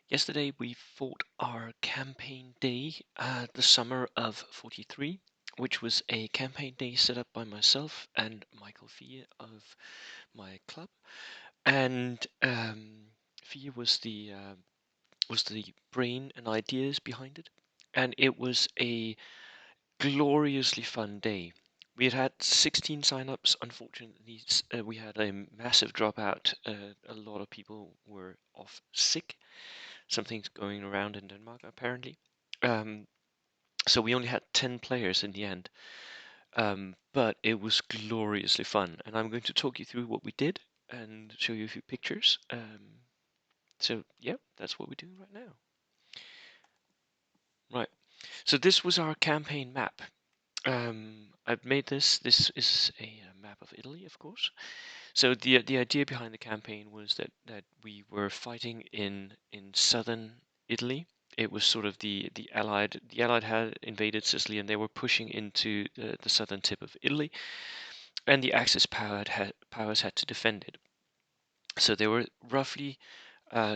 Yesterday we fought our campaign day, the summer of 43, which was a campaign day set up by myself and Michael Fee of my club. And Fee was the brain and ideas behind it, and it was a gloriously fun day. We had 16 signups. Unfortunately, we had a massive dropout. A lot of people were off sick. Something's going around in Denmark, apparently. Um, so we only had 10 players in the end, but it was gloriously fun. And I'm going to talk you through what we did and show you a few pictures. So yeah, that's what we're doing right now. Right. So this was our campaign map. I've made this. This is a map of Italy, of course. So the idea behind the campaign was that we were fighting in southern Italy. It was sort of the Allied had invaded Sicily and they were pushing into the southern tip of Italy, and the Axis powers had to defend it. So there were roughly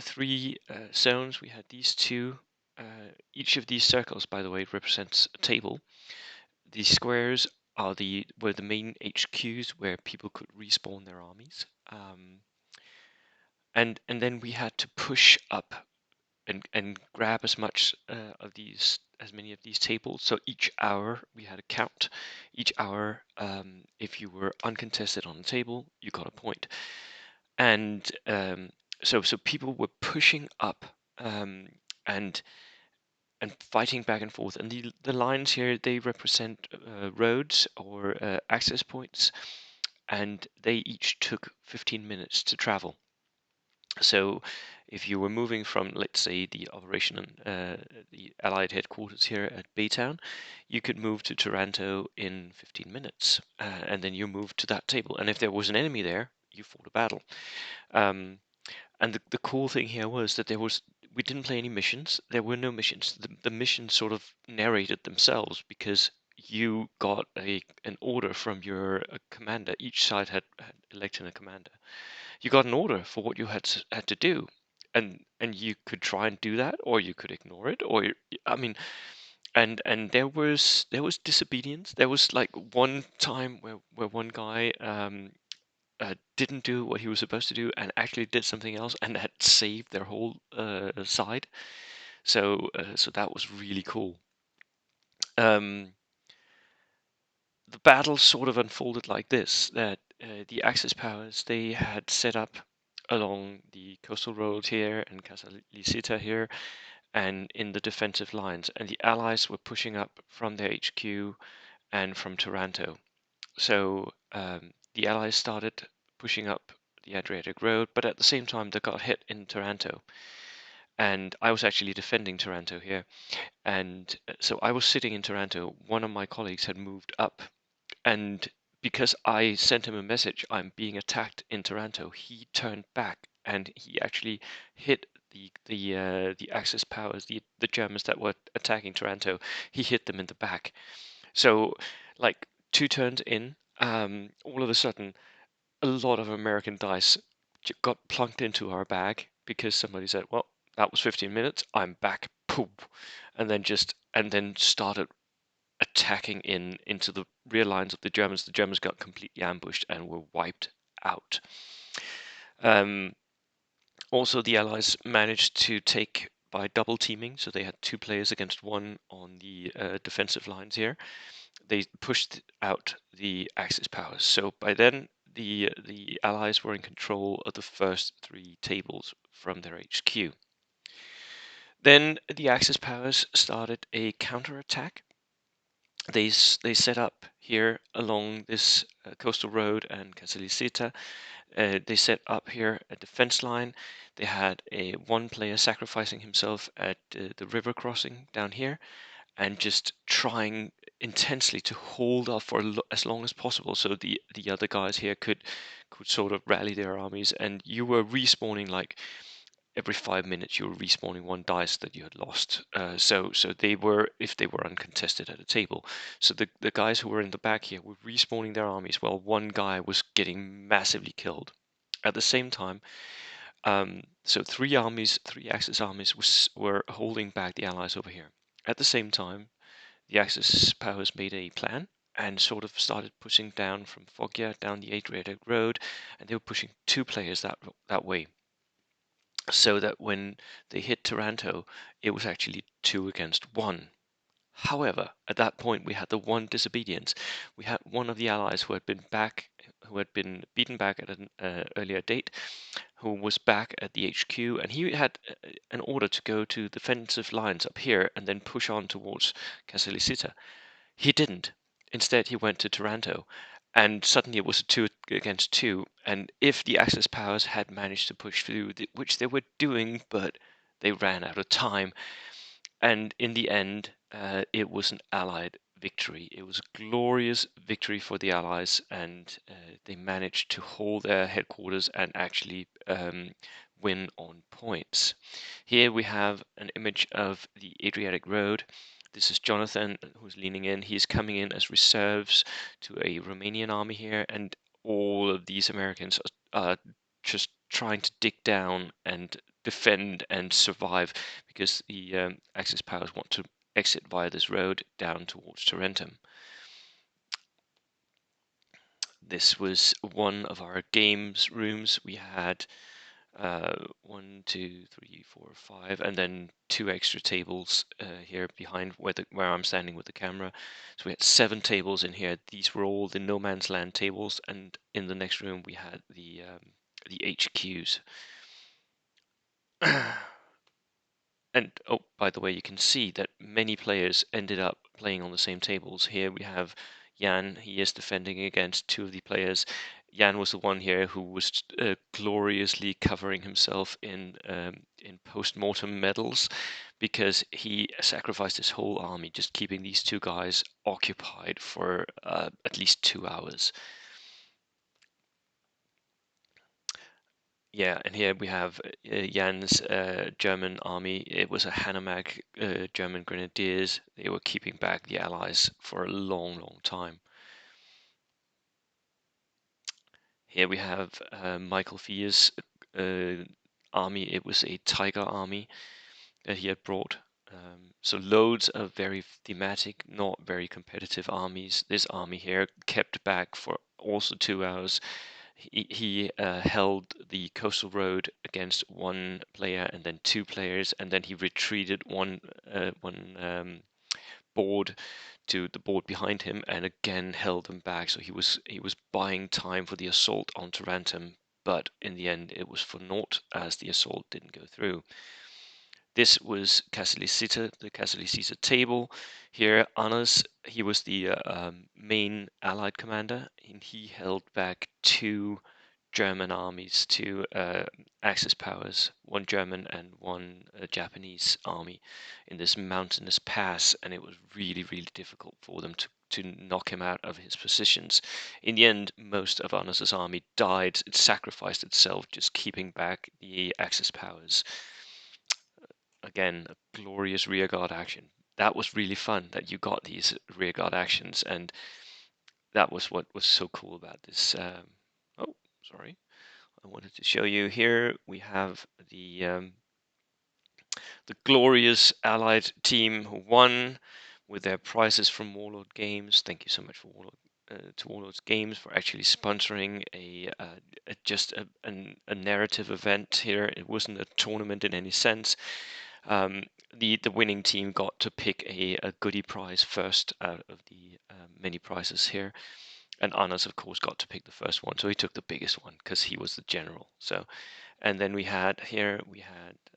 three zones. We had these two. Each of these circles, by the way, represents a table. The squares were the main HQs where people could respawn their armies. And then we had to push up and grab as many of these tables. So each hour we had a count. Each hour, if you were uncontested on the table, you got a point. And so people were pushing up and fighting back and forth. And the lines here, they represent roads or access points, and they each took 15 minutes to travel. So if you were moving from, let's say, the Allied headquarters here at Baytown, you could move to Taranto in 15 minutes, and then you moved to that table. And if there was an enemy there, you fought a battle. Um, and the cool thing here was that we didn't play any missions. There were no missions. The missions sort of narrated themselves because you got an order from your commander. Each side had elected a commander. You got an order for what you had to do, and you could try and do that, or you could ignore it, I mean, and there was disobedience. There was like one time where one guy didn't do what he was supposed to do and actually did something else and had saved their whole side. So that was really cool. Um, the battle sort of unfolded like this: that the Axis powers, they had set up along the coastal road here and Casalicita here and in the defensive lines, and the Allies were pushing up from their HQ and from Taranto. So the Allies started pushing up the Adriatic Road, but at the same time they got hit in Taranto. And I was actually defending Taranto here. And so I was sitting in Taranto. One of my colleagues had moved up, and because I sent him a message, I'm being attacked in Taranto, he turned back and he actually hit the Axis powers, the Germans that were attacking Taranto. He hit them in the back. So, like 2 turns in, all of a sudden, a lot of American dice got plunked into our bag because somebody said, "Well, that was 15 minutes. I'm back." Poop, and then started attacking into the rear lines of the Germans. The Germans got completely ambushed and were wiped out. Um, Also, the Allies managed to take by double teaming, so they had 2 players against one on the defensive lines here. They pushed out the Axis powers. So by then, the Allies were in control of the first 3 tables from their HQ. Then the Axis powers started a counterattack. They set up here along this coastal road and Casalicita. They set up here a defense line. They had one player sacrificing himself at the river crossing down here and just trying intensely to hold off for as long as possible, so the other guys here could sort of rally their armies. And you were respawning like every 5 minutes. You were respawning one dice that you had lost. So they were, if they were uncontested at a table. So the guys who were in the back here were respawning their armies while one guy was getting massively killed. At the same time, So three armies, three Axis armies were holding back the Allies over here. At the same time, the Axis powers made a plan and sort of started pushing down from Foggia down the Adriatic Road, and they were pushing two players that way, so that when they hit Taranto, it was actually 2 against 1. However, at that point, we had the one disobedience. We had one of the allies who had been beaten back at an earlier date, who was back at the HQ, and he had an order to go to defensive lines up here and then push on towards Casalicita. He didn't. Instead, he went to Taranto, and suddenly it was a 2 against 2. And if the Axis powers had managed to push through, which they were doing, but they ran out of time, and in the end, it was an Allied victory. It was a glorious victory for the Allies, and they managed to hold their headquarters and actually win on points. Here we have an image of the Adriatic Road. This is Jonathan who's leaning in. He's coming in as reserves to a Romanian army here, and all of these Americans are just trying to dig down and defend and survive, because the Axis powers want to exit via this road down towards Tarentum. This was one of our games rooms. We had 1, 2, 3, 4, 5, and then 2 extra tables here behind where I'm standing with the camera. So we had 7 tables in here. These were all the no man's land tables, and in the next room we had the HQs. And oh, by the way, you can see that many players ended up playing on the same tables. Here we have Jan. He is defending against 2 of the players. Jan was the one here who was gloriously covering himself in post-mortem medals, because he sacrificed his whole army just keeping these 2 guys occupied for at least 2 hours. Yeah, and here we have Jan's German army. It was a Hanomag German grenadiers. They were keeping back the Allies for a long, long time. Here we have Michael Fier's army. It was a Tiger army that he had brought. So loads of very thematic, not very competitive armies. This army here kept back for also 2 hours. He held the coastal road against 1 player and then 2 players, and then he retreated one board to the board behind him, and again held them back. So he was buying time for the assault on Tarentum, but in the end it was for naught, as the assault didn't go through. This was Casalicita, the Casalicita table. Here, Anas, he was the main Allied commander, and he held back 2 German armies, 2 Axis powers, 1 German and 1 Japanese army in this mountainous pass, and it was really, really difficult for them to knock him out of his positions. In the end, most of Anas's army died. It sacrificed itself, just keeping back the Axis powers. Again, a glorious rearguard action. That was really fun that you got these rearguard actions, and that was what was so cool about this. Oh, sorry. I wanted to show you here. We have the glorious Allied team who won with their prizes from Warlord Games. Thank you so much for to Warlords Games for actually sponsoring just a narrative event here. It wasn't a tournament in any sense. The winning team got to pick a goodie prize first out of the many prizes here, and Anas of course got to pick the first one, so he took the biggest one because he was the general. So, and then we had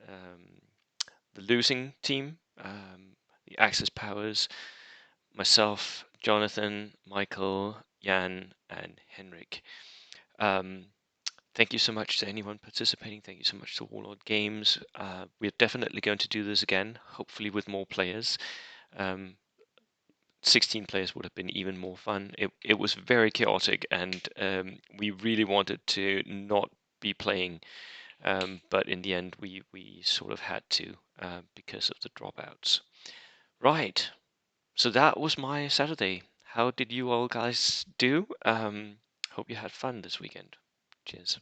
the losing team, the Axis powers, myself, Jonathan, Michael, Jan, and Henrik. Thank you so much to anyone participating. Thank you so much to Warlord Games. We're definitely going to do this again, hopefully with more players. 16 players would have been even more fun. It was very chaotic, and we really wanted to not be playing, but in the end we sort of had to because of the dropouts. Right, so that was my Saturday. How did you all guys do? Hope you had fun this weekend. Cheers.